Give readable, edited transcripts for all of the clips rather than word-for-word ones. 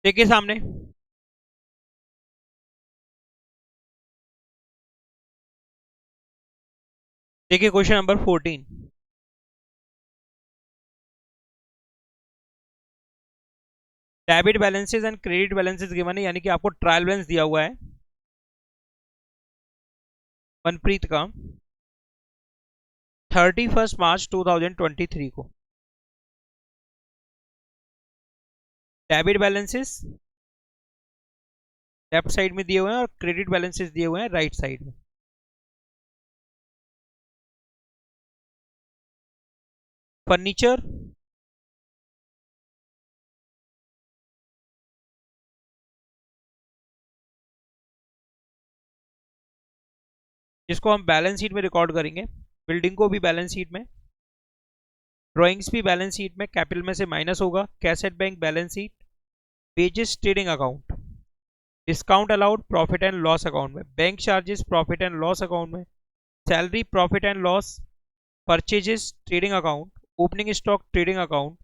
देखिए सामने, देखिए question number 14। Debit balances and credit balances given है, यानी कि आपको ट्रायल बैलेंस दिया हुआ है मनप्रीत का 31 मार्च 2023 को। डेबिट बैलेंसेस लेफ्ट साइड में दिए हुए हैं और क्रेडिट बैलेंसेस दिए हुए हैं राइट साइड में। फर्नीचर, जिसको हम बैलेंस शीट में रिकॉर्ड करेंगे, बिल्डिंग को भी बैलेंस शीट में, ड्राइंग्स भी बैलेंस शीट में, कैपिटल में से माइनस होगा, cash at bank balance sheet, wages trading account, discount allowed profit and loss account में, bank charges profit and loss account में, salary profit and loss, purchases trading account, opening stock trading account,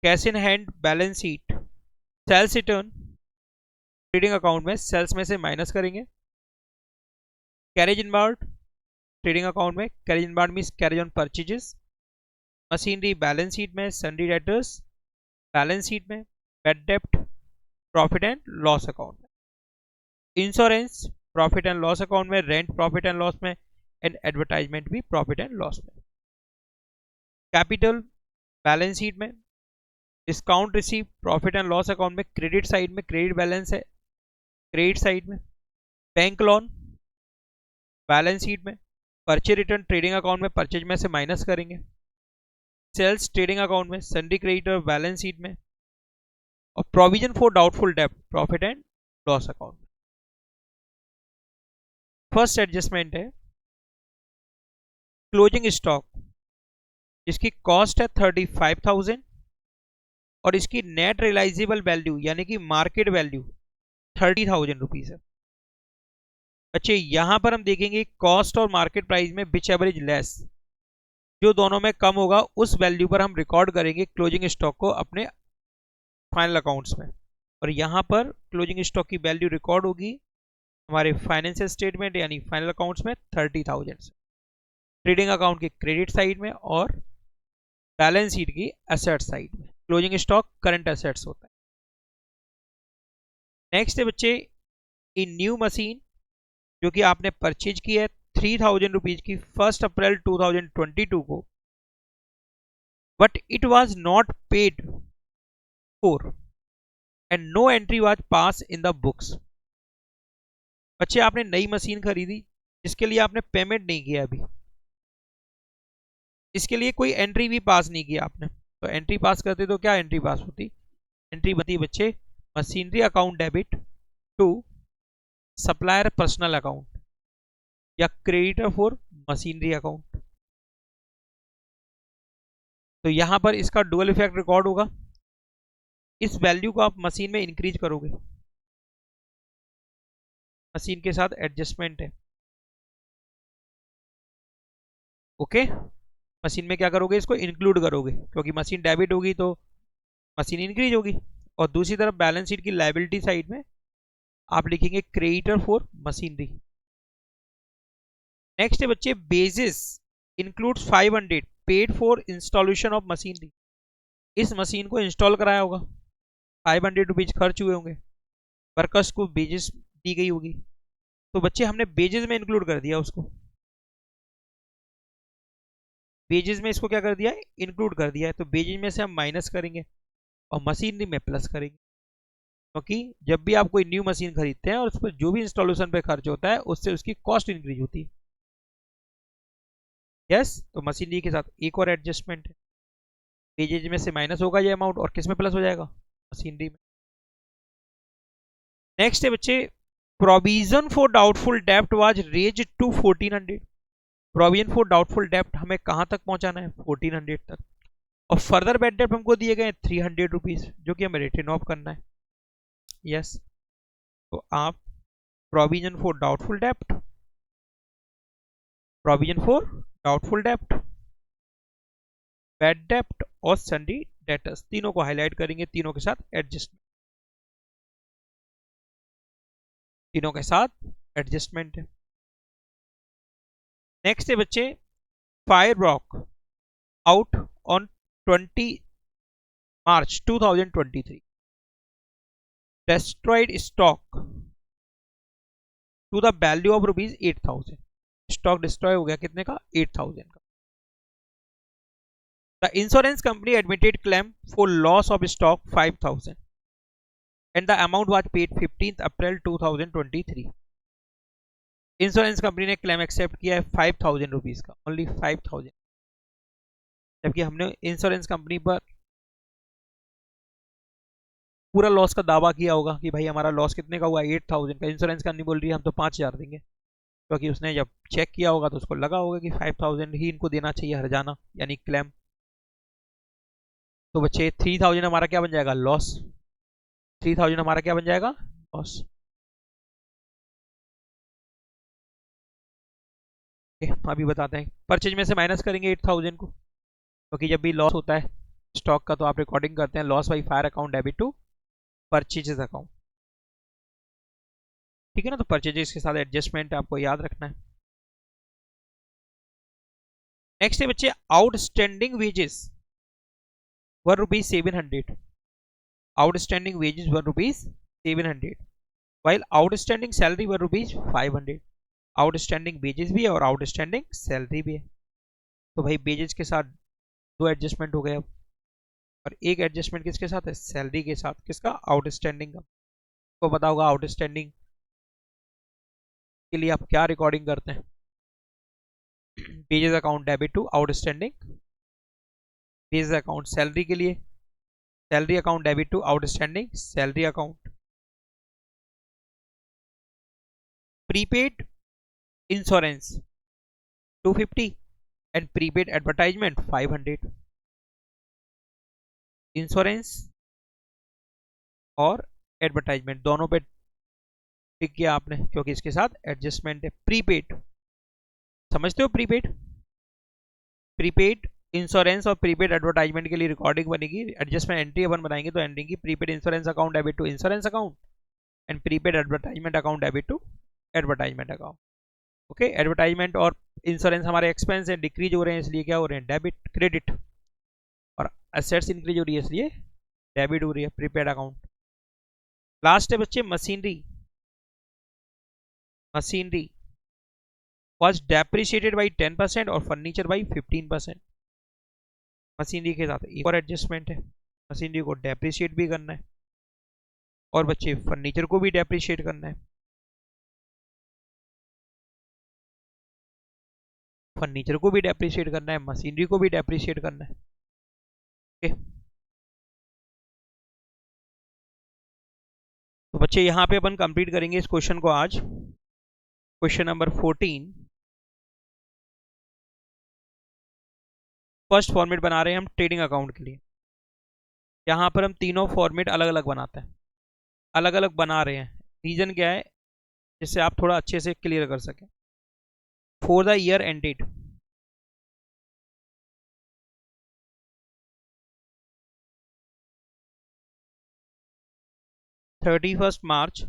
cash in hand balance sheet, sales return trading account में sales में से minus करेंगे, carriage inward trading account में, carriage inward means carriage on purchases, machinery balance sheet में, sundry debtors balance sheet में, bad डेप्ट profit and loss account में, insurance profit and loss account में, रेंट प्रॉफिट एंड लॉस में, and advertisement भी profit and loss में। Capital balance sheet में, discount receive profit and loss account में, credit side में, क्रेडिट बैलेंस है credit side में, बैंक लोन बैलेंस शीट में, परचेज रिटर्न ट्रेडिंग अकाउंट में, परचेज में से माइनस करेंगे, सेल्स ट्रेडिंग अकाउंट में, सन्डी क्रेडिटर बैलेंस शीट में, और प्रोविजन फॉर डाउटफुल डेब्ट profit and loss account. First adjustment है क्लोजिंग स्टॉक, जिसकी कॉस्ट है 35,000 और इसकी नेट रियलाइजेबल वैल्यू यानी कि मार्केट वैल्यू 30,000 रुपीज है। अच्छा, यहां पर हम देखेंगे कॉस्ट और मार्केट प्राइस में विच एवरेज लेस, जो दोनों में कम होगा उस वैल्यू पर हम रिकॉर्ड करेंगे क्लोजिंग स्टॉक को अपने फाइनल अकाउंट्स में। और यहां पर क्लोजिंग स्टॉक की वैल्यू रिकॉर्ड होगी हमारे फाइनेंशियल स्टेटमेंट यानी फाइनल अकाउंट्स में 30,000 से, ट्रेडिंग अकाउंट की क्रेडिट साइड में और बैलेंस शीट की एसेट साइड में। क्लोजिंग स्टॉक करंट एसेट्स होता है। नेक्स्ट है बच्चे, इन न्यू मशीन जो कि आपने परचेज की है 3,000 रुपीज की 1 अप्रैल 2022 को, but it was not paid for and no entry was pass in the books. बच्चे, आपने नई मशीन खरीदी जिसके लिए आपने पेमेंट नहीं किया अभी, इसके लिए कोई एंट्री भी पास नहीं किया आपने, तो एंट्री पास करते तो क्या एंट्री पास होती? एंट्री बनती बच्चे machinery account debit to supplier personal account या क्रेडिटर फॉर मशीनरी अकाउंट। तो यहां पर इसका डुअल इफेक्ट रिकॉर्ड होगा, इस वैल्यू को आप मशीन में इंक्रीज करोगे, मशीन के साथ एडजस्टमेंट है। ओके, मशीन में क्या करोगे, इसको इंक्लूड करोगे क्योंकि मशीन डेबिट होगी तो मशीन इंक्रीज होगी। और दूसरी तरफ बैलेंस शीट की लायबिलिटी साइड में आप लिखेंगे क्रेडिटर फॉर मशीनरी। नेक्स्ट है बच्चे, basis includes 500 paid for installation of machinery. इस मशीन को इंस्टॉल कराया होगा, 500 रुपीज खर्च हुए होंगे, वर्कर्स को बेसिस दी गई होगी, तो बच्चे हमने बेसिस में इंक्लूड कर दिया उसको, बेसिस में इसको क्या कर दिया है, इंक्लूड कर दिया है। तो बेसिस में से हम माइनस करेंगे और मशीनरी में प्लस करेंगे, क्योंकि जब भी आप कोई न्यू मशीन खरीदते हैं और उस पर जो भी इंस्टॉलेशन पे खर्च होता है उससे उसकी कॉस्ट इंक्रीज होती है। यस, तो मशीनरी के साथ एक और एडजस्टमेंट है, बेसिस में से माइनस होगा ये अमाउंट और किस में प्लस हो जाएगा, मशीनरी में। नेक्स्ट है बच्चे, प्रोविजन फॉर डाउटफुल डेब्ट was raised to 1400। Provision for doubtful डेब्ट हमें कहां तक पहुंचाना है, 1400 तक, और फर्दर बैड डेब्ट हमको दिए गए 300 रुपीज जो कि हमें रिटर्न ऑफ करना है। यस, तो आप प्रोविजन फॉर डाउटफुल डेब्ट, प्रोविजन फॉर डाउटफुल डेब्ट, बैड डेब्ट और सन्डी डेटर्स तीनों को हाईलाइट करेंगे, तीनों के साथ एडजस्टमेंट। तीनों के साथ एडजस्टमेंट है। नेक्स्ट है बच्चे, fire broke out on 20 March 2023, destroyed stock to the value of rupees 8000। Stock destroy हो गया कितने का, 8000 का। The insurance company admitted claim for loss of stock 5000 and the amount was paid 15 April 2023। Insurance company ने claim accept किया है 5000 rupees का, only 5000, जबकि हमने इंश्योरेंस कंपनी पर पूरा लॉस का दावा किया होगा कि भाई हमारा लॉस कितने का हुआ, 8000 का। इंश्योरेंस कंपनी बोल रही है हम तो 5000 देंगे, क्योंकि उसने जब चेक किया होगा तो उसको लगा होगा कि 5000 ही इनको देना चाहिए हर्जाना, यानी क्लेम। तो बच्चे 3000 हमारा क्या बन जाएगा, लॉस। 3000 हमारा क्या बन जाएगा, लॉस। अभी बताते हैं, परचेज में से माइनस करेंगे 8000 को, क्योंकि जब भी लॉस होता है स्टॉक का तो आप रिकॉर्डिंग करते हैं loss by fire account debit to purchases account, ठीक है ना। तो परचेजेस के साथ एडजस्टमेंट आपको याद रखना है। नेक्स्ट है बच्चे, आउटस्टैंडिंग वेजेस वर रुपीज 700। आउटस्टैंडिंग वेजेस वर रुपीज 700 while आउटस्टैंडिंग सैलरी वर रुपीज 500। आउटस्टैंडिंग वेजेस भी है और आउटस्टैंडिंग सैलरी भी है। तो भाई वेजेस के साथ दो एडजस्टमेंट हो गए अब, और एक एडजस्टमेंट किसके साथ है, सैलरी के साथ। किसका, आउटस्टैंडिंग का। तो पता होगा आउटस्टैंडिंग के लिए आप क्या रिकॉर्डिंग करते हैं, wages account debit to outstanding wages account. Salary के लिए salary account debit to outstanding salary account. Prepaid insurance 250 and prepaid advertisement 500। Insurance और एडवर्टाइजमेंट दोनों पे टिक किया आपने, क्योंकि इसके साथ एडजस्टमेंट है। प्रीपेड समझते हो, प्रीपेड प्रीपेड इंश्योरेंस और प्रीपेड एडवर्टाइजमेंट के लिए रिकॉर्डिंग बनेगी, एडजस्टमेंट एंट्री अपन बनाएंगे तो एंडिंग की prepaid insurance account debit to insurance account and prepaid advertisement account debit to advertisement account. Okay, advertisement और इंश्योरेंस हमारे एक्सपेंस है, डिक्रीज हो रहे हैं इसलिए क्या हो रहे हैं, डेबिट क्रेडिट, और एसेट्स इंक्रीज हो रही है इसलिए डेबिट हो रही है, प्रीपेड अकाउंट। लास्ट है बच्चे, machinery machinery was depreciated by 10% और फर्नीचर by 15%। मशीनरी के साथ एक और एडजस्टमेंट है, मशीनरी को डेप्रिशिएट भी करना है और बच्चे फर्नीचर को भी डेप्रिशिएट करना है। फर्नीचर को भी डेप्रिशिएट करना है, मशीनरी को भी डेप्रिशिएट करना है। ओके, तो बच्चे यहाँ पे अपन कंप्लीट करेंगे इस क्वेश्चन को आज। क्वेश्चन नंबर 14, फर्स्ट फॉर्मेट बना रहे हैं हम ट्रेडिंग अकाउंट के लिए। यहाँ पर हम तीनों फॉर्मेट अलग अलग बनाते हैं, अलग अलग बना रहे हैं। रीजन क्या है, जिससे आप थोड़ा अच्छे से क्लियर कर सकें। For the year ended 31st March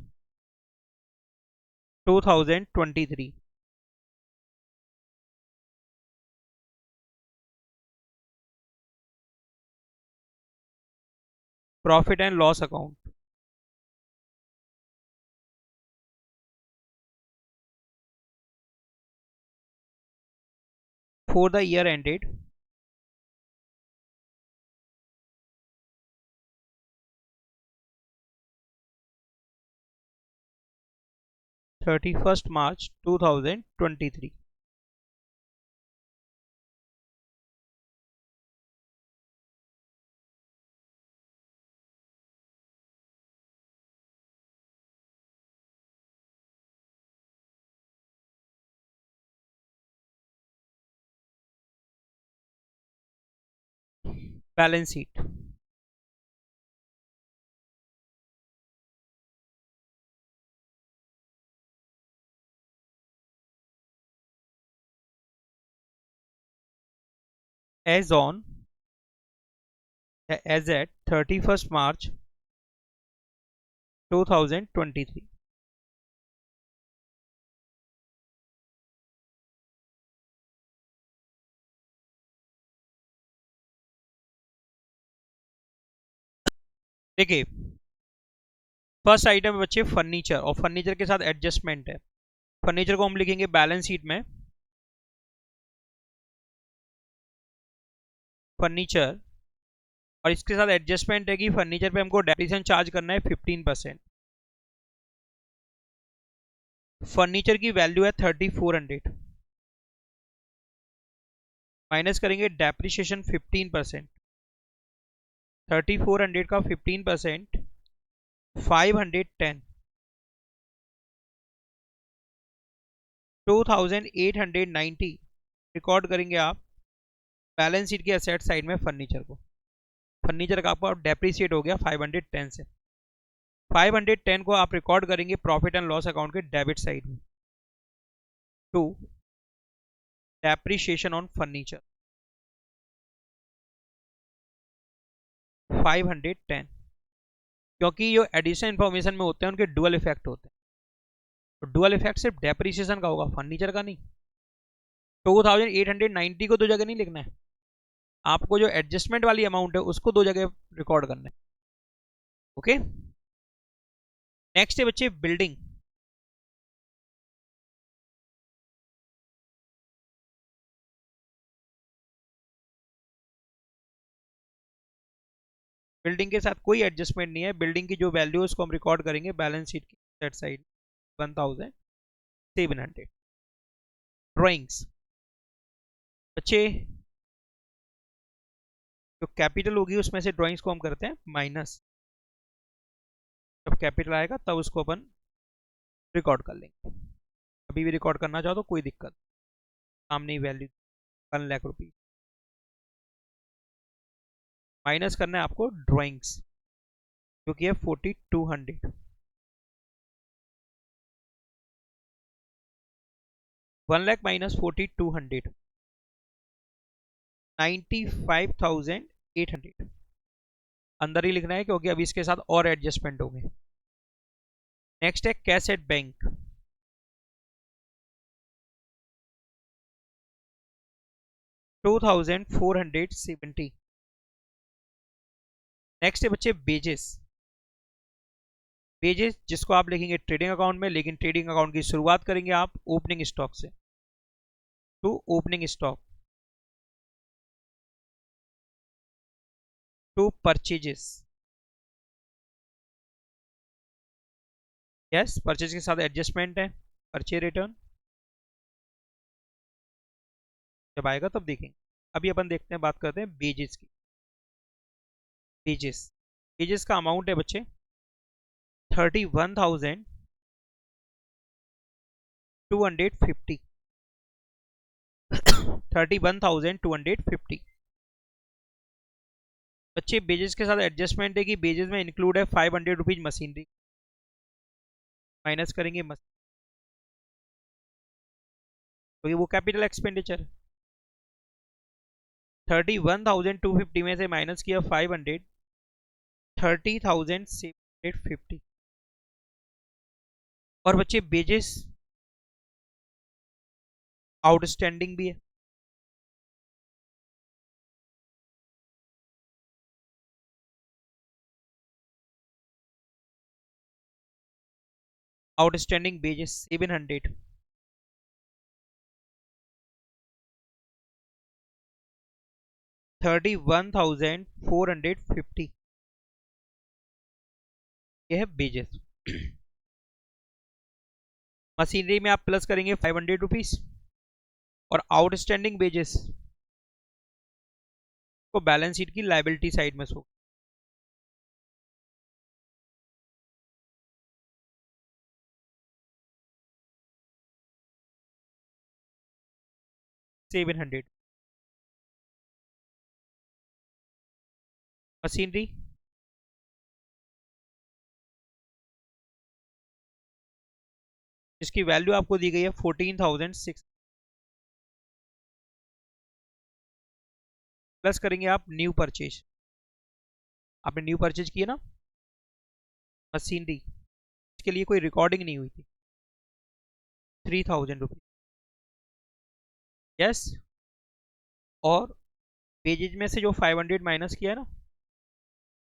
2023, profit and loss account. For the year ended 31st March 2023। Balance sheet, as on as at 31st March 2023। देखिए फर्स्ट आइटम है बच्चे फर्नीचर, और फर्नीचर के साथ एडजस्टमेंट है। फर्नीचर को हम लिखेंगे बैलेंस शीट में फर्नीचर, और इसके साथ एडजस्टमेंट है कि फर्नीचर पे हमको डेप्रिसिएशन चार्ज करना है 15%। फर्नीचर की वैल्यू है 3400, माइनस करेंगे डेप्रिसिएशन 15%। 3400 का 15% 510, 2890 रिकॉर्ड करेंगे आप बैलेंस शीट के असेट साइड में फर्नीचर को। फर्नीचर का आपको डेप्रिसिएट हो गया 510 से। 510 को आप रिकॉर्ड करेंगे प्रॉफिट एंड लॉस अकाउंट के डेबिट साइड में टू डेप्रिसिएशन ऑन फर्नीचर 510, क्योंकि जो एडिशनल इंफॉर्मेशन में होते हैं उनके डुअल इफेक्ट होते हैं, तो डुअल इफेक्ट सिर्फ डेप्रिसिएशन का होगा, फर्नीचर का नहीं। 2890 को दो जगह नहीं लिखना है, आपको जो एडजस्टमेंट वाली अमाउंट है उसको दो जगह रिकॉर्ड करना है। ओके, नेक्स्ट है बच्चे बिल्डिंग। बिल्डिंग के साथ कोई एडजस्टमेंट नहीं है, बिल्डिंग की जो वैल्यू है उसको हम रिकॉर्ड करेंगे बैलेंस शीट की सेट साइड 1700। ड्राइंग्स बच्चे, जो कैपिटल होगी उसमें से ड्राइंग्स को हम करते हैं माइनस, जब कैपिटल आएगा तब उसको अपन रिकॉर्ड कर लेंगे। अभी भी रिकॉर्ड करना चाहो तो कोई दिक्कत, सामने ही वैल्यू 1,00,000 रुपीज, माइनस करना है आपको ड्राइंग्स जो कि है 4200। 1,00,000 माइनस 4200 95,800 अंदर ही लिखना है क्योंकि अभी इसके साथ और एडजस्टमेंट होंगे। नेक्स्ट है कैश एट बैंक, $2,470। नेक्स्ट है बच्चे बेजेस, बेजेस जिसको आप लिखेंगे ट्रेडिंग अकाउंट में, लेकिन ट्रेडिंग अकाउंट की शुरुआत करेंगे आप ओपनिंग स्टॉक से, to opening stock to purchases. Yes, purchase के साथ एडजस्टमेंट है, परचे रिटर्न जब आएगा तब देखेंगे। अभी अपन देखते हैं, बात करते हैं बेजेस की। बेजेस, बेजेस का अमाउंट है बच्चे 31,250, 31,250। बच्चे बेजेस के साथ एडजस्टमेंट है कि बेजेस में इंक्लूड है 500 रुपीज मशीनरी, माइनस करेंगे क्योंकि वो कैपिटल एक्सपेंडिचर। 31,250 में से माइनस किया 500, 30,750। और बच्चे बेजेस आउटस्टैंडिंग भी है, आउटस्टैंडिंग बेजेस 700, 31,450। यह है बेजेस। मशीनरी में आप प्लस करेंगे 500 रुपीज, और आउटस्टैंडिंग बेजेस को बैलेंस शीट की लाइबिलिटी साइड में सो 700। मशीनरी जिसकी वैल्यू आपको दी गई है 14,600, प्लस करेंगे आप न्यू परचेज, आपने न्यू परचेज किया ना मशीनरी, इसके लिए कोई रिकॉर्डिंग नहीं हुई थी, 3,000 रुपीज। यस, और पेजेज में से जो 500 माइनस किया है ना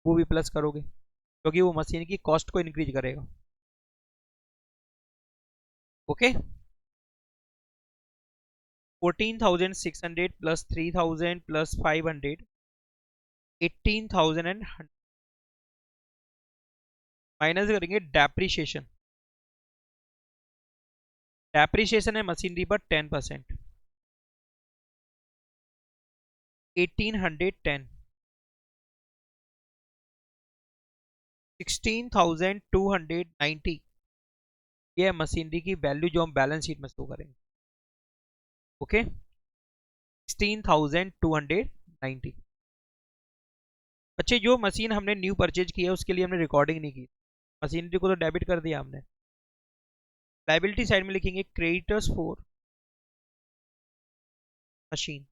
वो भी प्लस करोगे, क्योंकि वो मशीन की कॉस्ट को इंक्रीज करेगा। Okay, 14,600 plus 3,000 plus 500, 18,000 and minus करेंगे डेप्रिशिएशन। डेप्रिशिएशन है मशीनरी पर 10%, 1810, 16,290, ये है मशीनरी की वैल्यू जो हम बैलेंस शीट में शो करेंगे। ओके, 16,290। अच्छे, जो मशीन हमने न्यू परचेज की है उसके लिए हमने रिकॉर्डिंग नहीं की, मशीनरी को तो डेबिट कर दिया हमने। लाइबिलिटी साइड में लिखेंगे creditors for machine,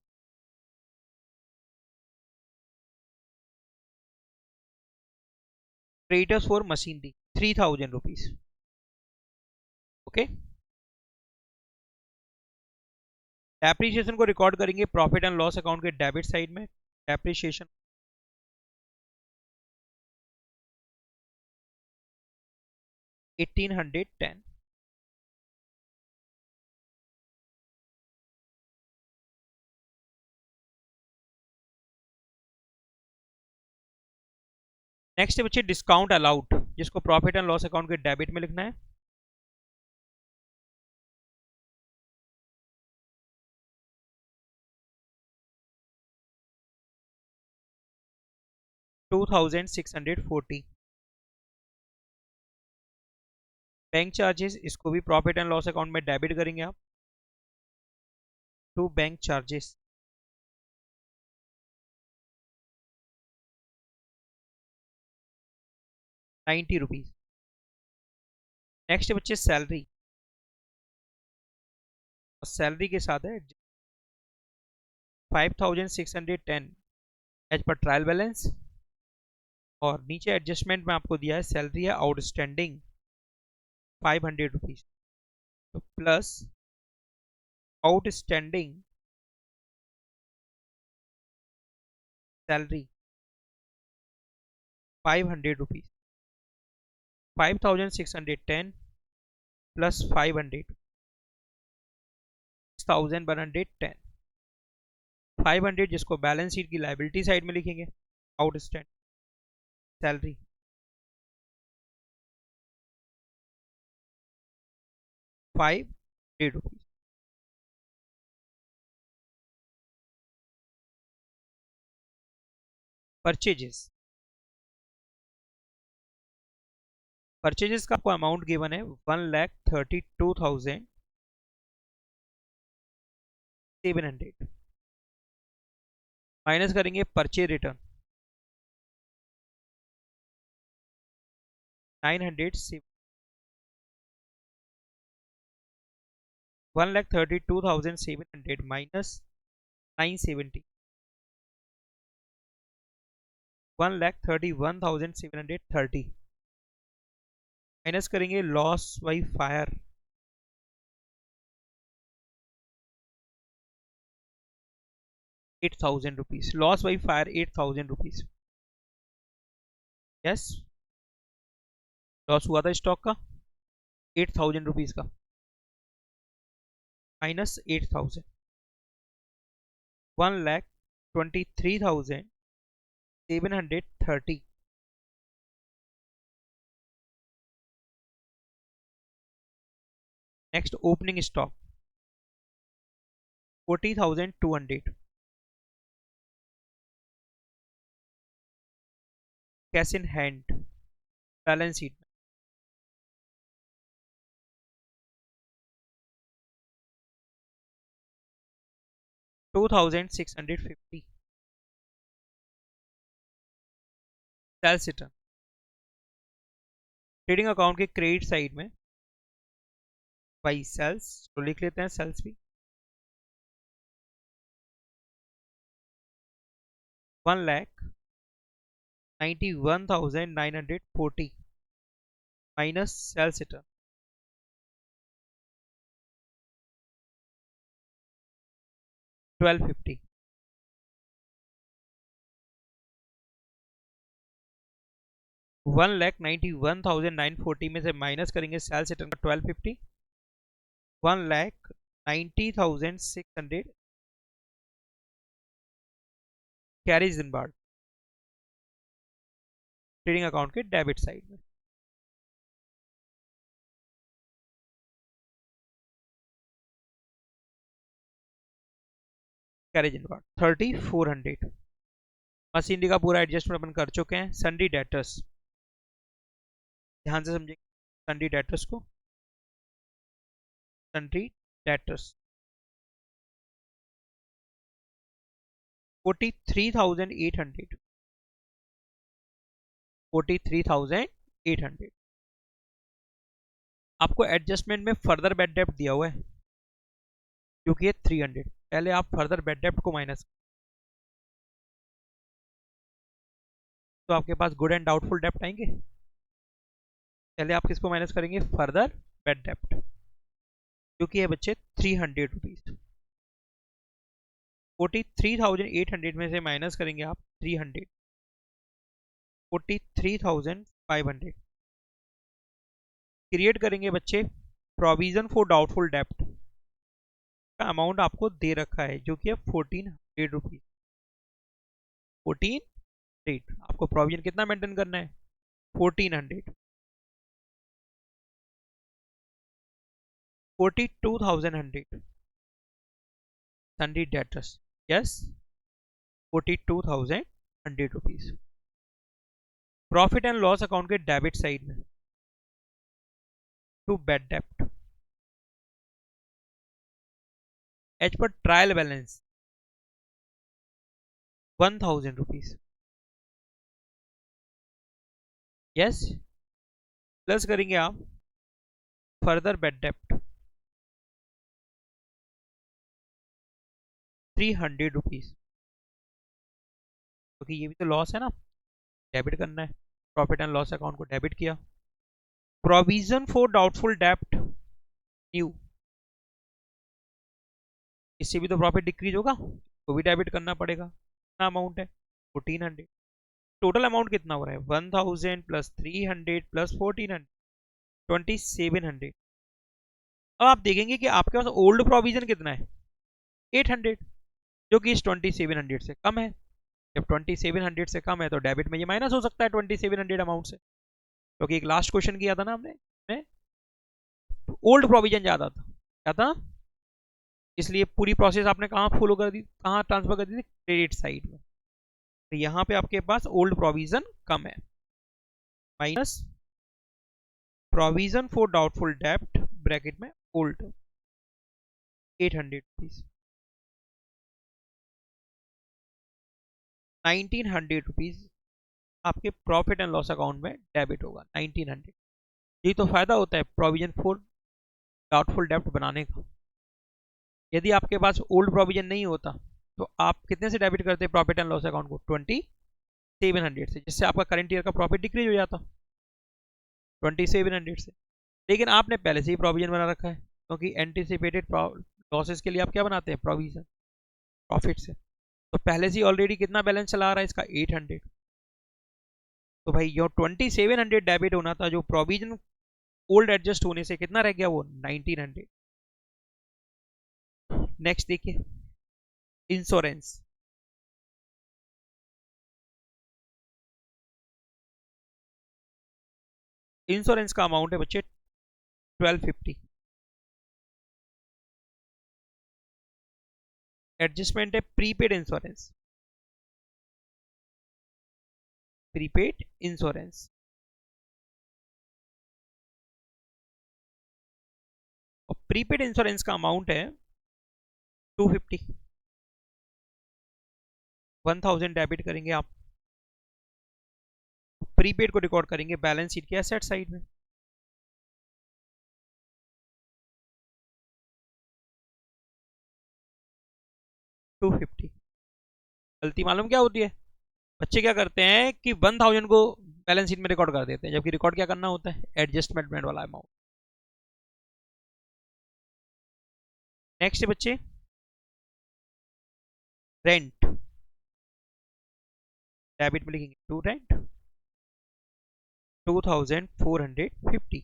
creditors for machinery 3,000 rupees. Okay, depreciation को रिकॉर्ड करेंगे प्रॉफिट एंड लॉस अकाउंट के डेबिट साइड में। डेप्रिसिएशन 1810। नेक्स्ट बच्चे डिस्काउंट अलाउड, जिसको प्रॉफिट एंड लॉस अकाउंट के डेबिट में लिखना है। 2,640। बैंक चार्जेस, इसको भी प्रॉफिट एंड लॉस अकाउंट में डेबिट करेंगे आप। To bank charges 90 rupees. Next बच्चे सैलरी, और सैलरी के साथ है 5,610 एज पर ट्रायल बैलेंस, और नीचे एडजस्टमेंट में आपको दिया है सैलरी है आउटस्टैंडिंग 500 रुपीज, तो plus outstanding salary 500 rupees. 5,610 plus 500, 6,110। 500 जिसको बैलेंस शीट की लाइबिलिटी साइड में लिखेंगे, outstand salary 500 rupees. Purchases, purchases का आपको अमाउंट गिवन है 1,32,700, माइनस करेंगे परचेज रिटर्न 900, 1,32,700 माइनस 970, 1,31,730, माइनस करेंगे loss by fire 8,000 rupees. Loss by fire 8,000 rupees. Yes, loss हुआ था स्टॉक का 8,000 रुपीज का, minus 8,000, 1,23,730। Next opening stock 40,200, cash in hand balance sheet 2,650। Sales return, trading account के credit side में by sales, तो लिख लेते हैं सेल्स भी 1,91,940 माइनस सेल्स रिटर्न 1,250। 1,91,940 में से माइनस करेंगे सेल्स रिटर्न का 1250, 1,90,600 कैरीज इन बार ट्रेडिंग अकाउंट के डेबिट साइड में। कैरेज इन बार 3,400। मशीनरी का पूरा एडजस्टमेंट अपन कर चुके हैं। सन्डी डेटर्स, ध्यान से समझेंगे सन्डी डेटर्स को। सन्डी डेटर्स 43,800, 43,800। आपको एडजस्टमेंट में फर्दर बैड डेप्ट दिया हुआ है क्योंकि ये 300। पहले आप फर्दर बैड डेप्ट को माइनस, तो आपके पास गुड एंड डाउटफुल डेप्ट आएंगे। पहले आप किसको माइनस करेंगे? फर्दर बैड डेप्ट, क्योंकि ये बच्चे 300 रुपीज। 43,800 में से माइनस करेंगे आप 300, 43,500। क्रिएट करेंगे बच्चे प्रोविजन फॉर डाउटफुल डेप्ट का अमाउंट आपको दे रखा है जो कि है 1,400 रुपीज। 1,400 आपको प्रोविजन कितना मेंटेन करना है? 1,400। 42,100 sundry debtors, yes 42,100 rupees. Profit and loss account के डेबिट साइड में टू बैड डेप्ट as per trial balance 1,000 rupees, yes. Plus करेंगे आप फर्दर बैड डेप्ट 300 रुपीज, क्योंकि ये भी तो लॉस है ना, डेबिट करना है। प्रॉफिट एंड लॉस अकाउंट को डेबिट किया। प्रोविजन फॉर डाउटफुल डेप्ट न्यू, इससे भी तो प्रॉफिट डिक्रीज होगा, तो भी डेबिट करना पड़ेगा। कितना अमाउंट है? 1,400। टोटल अमाउंट कितना हो रहा है? 1,000 प्लस 300 प्लस 1,400, 2,700। अब आप देखेंगे कि आपके पास ओल्ड प्रोविजन कितना है? 800, जो कि इस 2,700 से कम है। जब 2,700 से कम है तो डेबिट में ये माइनस हो सकता है 2,700 अमाउंट से, क्योंकि एक लास्ट क्वेश्चन किया था ना हमने, ओल्ड प्रोविजन ज्यादा था, क्या था? इसलिए पूरी प्रोसेस आपने कहाँ फॉलो कर दी, कहाँ ट्रांसफर कर दी थी? क्रेडिट साइड में। तो यहाँ पे आपके पास ओल्ड प्रोविजन कम है, माइनस प्रोविजन फॉर डाउटफुल डेप्ट ब्रैकेट में ओल्ड 800 रुपीज, 1,900 रुपीज आपके प्रॉफिट एंड लॉस अकाउंट में डेबिट होगा। 1,900। यही तो फायदा होता है प्रोविजन फॉर डाउटफुल डेप्ट बनाने का। यदि आपके पास ओल्ड प्रोविजन नहीं होता तो आप कितने से डेबिट करते प्रॉफिट एंड लॉस अकाउंट को? 2,700 से, जिससे आपका करंट ईयर का प्रॉफिट डिक्रीज हो जाता 2,700 से। लेकिन आपने पहले से ही प्रोविजन बना रखा है, क्योंकि एंटिसिपेटेड लॉसेस के लिए आप क्या बनाते हैं? प्रोविजन प्रॉफिट से। तो पहले से ही ऑलरेडी कितना बैलेंस चला आ रहा है इसका? 800। तो भाई जो 2,700 डेबिट होना था, जो प्रोविजन ओल्ड एडजस्ट होने से कितना रह गया? वो 1,900। नेक्स्ट देखिए इंश्योरेंस। इंश्योरेंस का अमाउंट है बच्चे 1,250। एडजस्टमेंट है प्रीपेड इंश्योरेंस, प्रीपेड इंश्योरेंस। और प्रीपेड इंश्योरेंस का अमाउंट है 250। 1,000 डेबिट करेंगे आप, प्रीपेड को रिकॉर्ड करेंगे बैलेंस शीट के एसेट साइड में। Two fifty. गलती मालूम क्या होती है? बच्चे क्या करते हैं कि 1,000 को बैलेंस शीट में रिकॉर्ड कर देते हैं, जबकि रिकॉर्ड क्या करना होता है? एडजस्टमेंट वाला अमाउंट। नेक्स्ट बच्चे रेंट, डेबिट में लिखेंगे टू रेंट। 2450।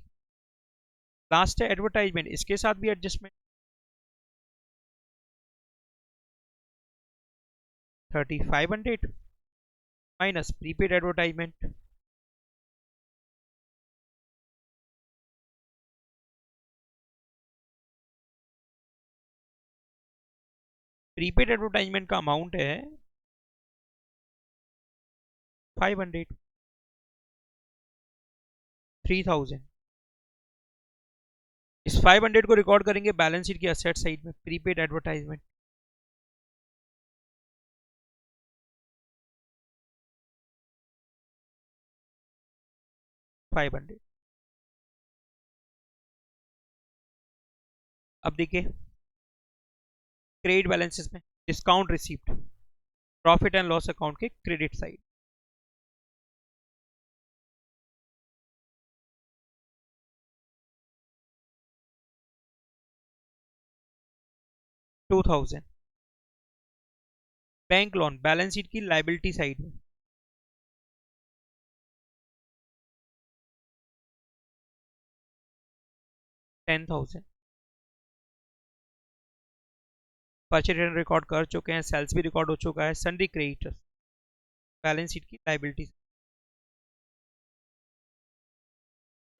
लास्ट है एडवर्टाइजमेंट, इसके साथ भी adjustment 3500 minus prepaid advertisement. Prepaid advertisement का अमाउंट है 500, 3000। इस 500 को रिकॉर्ड करेंगे बैलेंस शीट की असेट साइड में, प्रीपेड एडवर्टाइजमेंट। Five hundred. अब देखिए क्रेडिट बैलेंसेस में discount receipt, profit and loss account के credit side. Two thousand. Bank loan balance sheet की लाइबिलिटी साइड में 10,000। परचेज रिटर्न रिकॉर्ड कर चुके हैं, सेल्स भी रिकॉर्ड हो चुका है। सन्ड्री क्रेडिटर्स बैलेंस शीट की लाइबिलिटी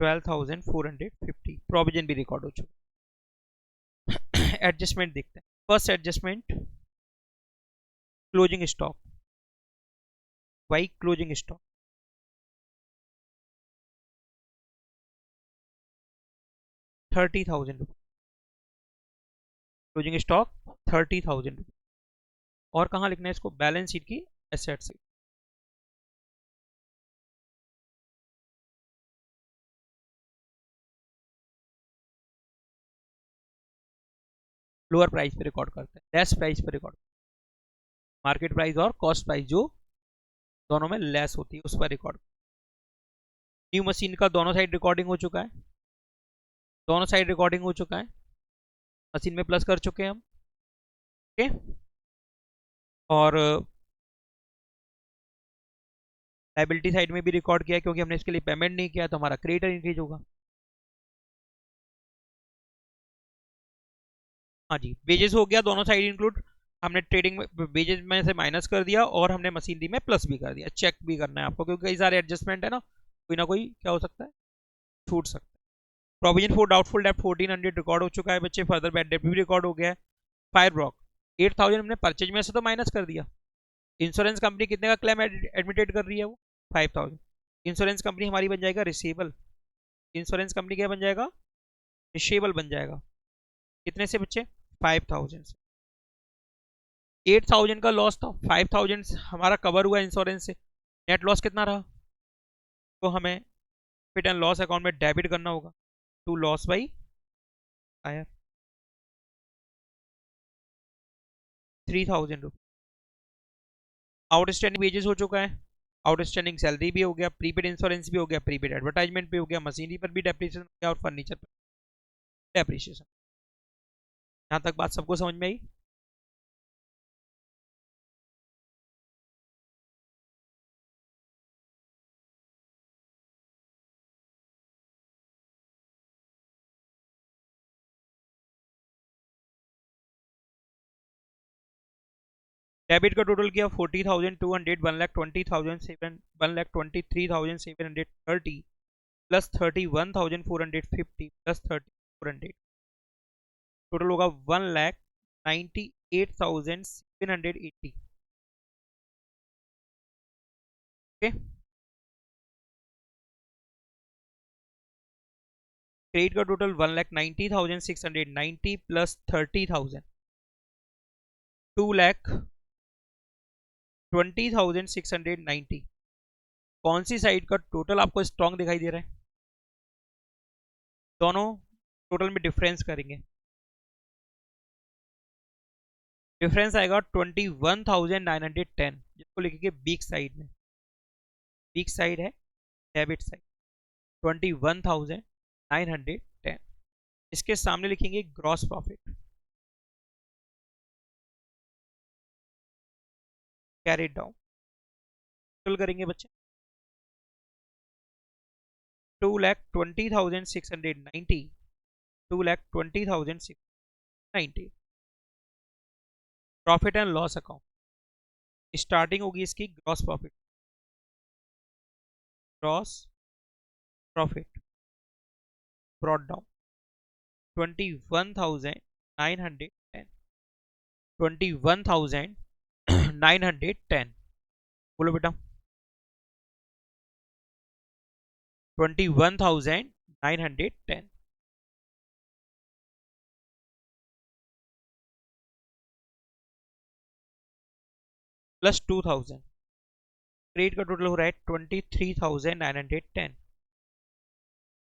12,450। प्रोविजन भी रिकॉर्ड हो चुका है। एडजस्टमेंट देखते हैं। First adjustment closing stock, by closing stock 30,000 रुपये। क्लोजिंग स्टॉक 30,000 रुपये। और कहाँ लिखना है इसको, बैलेंस शीट की एसेट साइड। लोअर प्राइस पे रिकॉर्ड करते हैं, लेस प्राइस पे रिकॉर्ड, मार्केट प्राइस और कॉस्ट प्राइस जो दोनों में लेस होती है उस पर रिकॉर्ड। न्यू मशीन का दोनों साइड रिकॉर्डिंग हो चुका है, दोनों साइड रिकॉर्डिंग हो चुका है। मशीन में प्लस कर चुके हैं हम। ओके। और लाइबिलिटी साइड में भी रिकॉर्ड किया क्योंकि हमने इसके लिए पेमेंट नहीं किया तो हमारा क्रेडिटर इंक्रीज होगा। हाँ जी, वेजेस हो गया दोनों साइड इंक्लूड। हमने ट्रेडिंग में वेजेस में से माइनस कर दिया और हमने मशीनरी में प्लस भी कर दिया। चेक भी करना है आपको क्योंकि कई सारे एडजस्टमेंट है ना कोई क्या हो सकता है, छूट सकता है। Provision for doubtful debt 1400 record हो चुका है बच्चे। फर्दर बैड डेट भी रिकॉर्ड हो गया है। फायर ब्रॉक 8000 हमने परचेज में से तो माइनस कर दिया। इंश्योरेंस कंपनी कितने का क्लेम एडमिटेड कर रही है वो 5000। इंश्योरेंस कंपनी हमारी बन जाएगा रिसीवेबल। इंश्योरेंस कंपनी क्या बन जाएगा, रिसीवेबल बन जाएगा। कितने से बच्चे, 5000 से। 8000 का लॉस था, 5000 हमारा कवर हुआ इंश्योरेंस से। नेट लॉस कितना रहा, तो हमें प्रॉफिट एंड लॉस अकाउंट में डेबिट करना होगा टू लॉस बाई फायर 3000 रुपये। आउटस्टैंडिंग वेजेस हो चुका है, आउटस्टैंडिंग सैलरी भी हो गया, प्रीपेड इंश्योरेंस भी हो गया, प्रीपेड एडवर्टाइजमेंट भी हो गया, मशीनरी पर भी डेप्रिसिएशन हो गया और फर्नीचर पर डेप्रिसिएशन। यहाँ तक बात सबको समझ में आई। डेबिट का टोटल किया 40,200, 1,20,700, 1,23,730 प्लस 31,450 प्लस 3,400, टोटल होगा 1,98,780। ओके। क्रेडिट का टोटल 1,90,690 प्लस 30,000, 2,20,690। कौन सी साइड का टोटल आपको स्ट्रॉन्ग दिखाई दे रहा है, दोनों टोटल में डिफरेंस करेंगे। डिफरेंस आएगा 21,910, जिसको लिखेंगे बीक साइड में। बीक साइड है डेबिट साइड 21,910। इसके सामने लिखेंगे gross profit carried down. Total करेंगे बच्चे 2,20,690, 2,20,690। Profit and loss account, starting होगी इसकी gross profit, gross profit brought down 21,910, 21,910। बोलो बेटा, 21,910 प्लस 2,000, क्रेडिट का टोटल हो रहा है 23,910,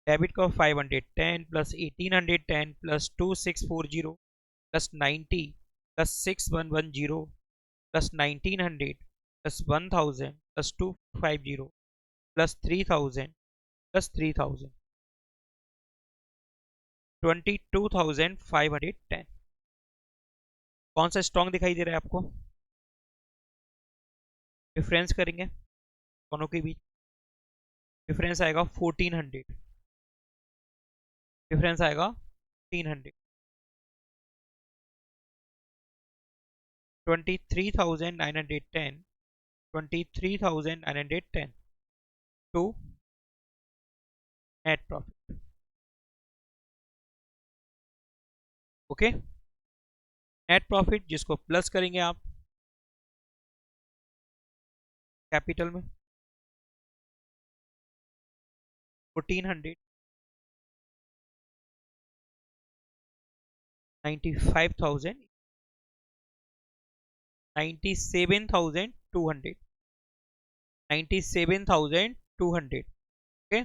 डेबिट का 510 plus 1,810 plus 2,640 plus 90 plus 6,110 plus 1,900 plus 1,000 plus 250 plus 3,000 plus 3,000, 22,510। कौन सा स्ट्रॉन्ग दिखाई दे रहा है आपको? डिफरेंस करेंगे दोनों के बीच, डिफरेंस आएगा 1,400, डिफरेंस आएगा 300, 23,910, 23,910 to net profit. Okay, net profit जिसको प्लस करेंगे आप कैपिटल में 1,400, 95,000, 97,200, 97,200। Okay,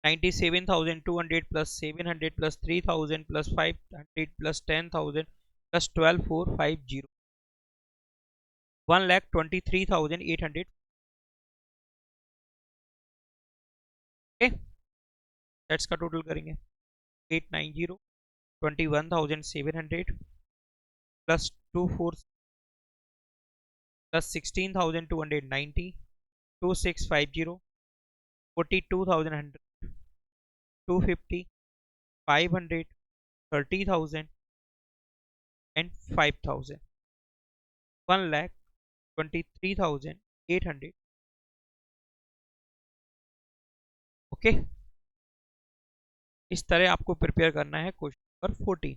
97,200 plus 700 plus 3,000 plus 500 plus 10,000 plus 12,450, 1,23,800। Okay, sets का टोटल करेंगे 890, 21,700 प्लस 24 प्लस 16,290, 2,650, 42,100, 250, 500, 30,000 and 5,000, 1,23,800। ओके, इस तरह आपको प्रिपेयर करना है क्वेश्चन नंबर 14।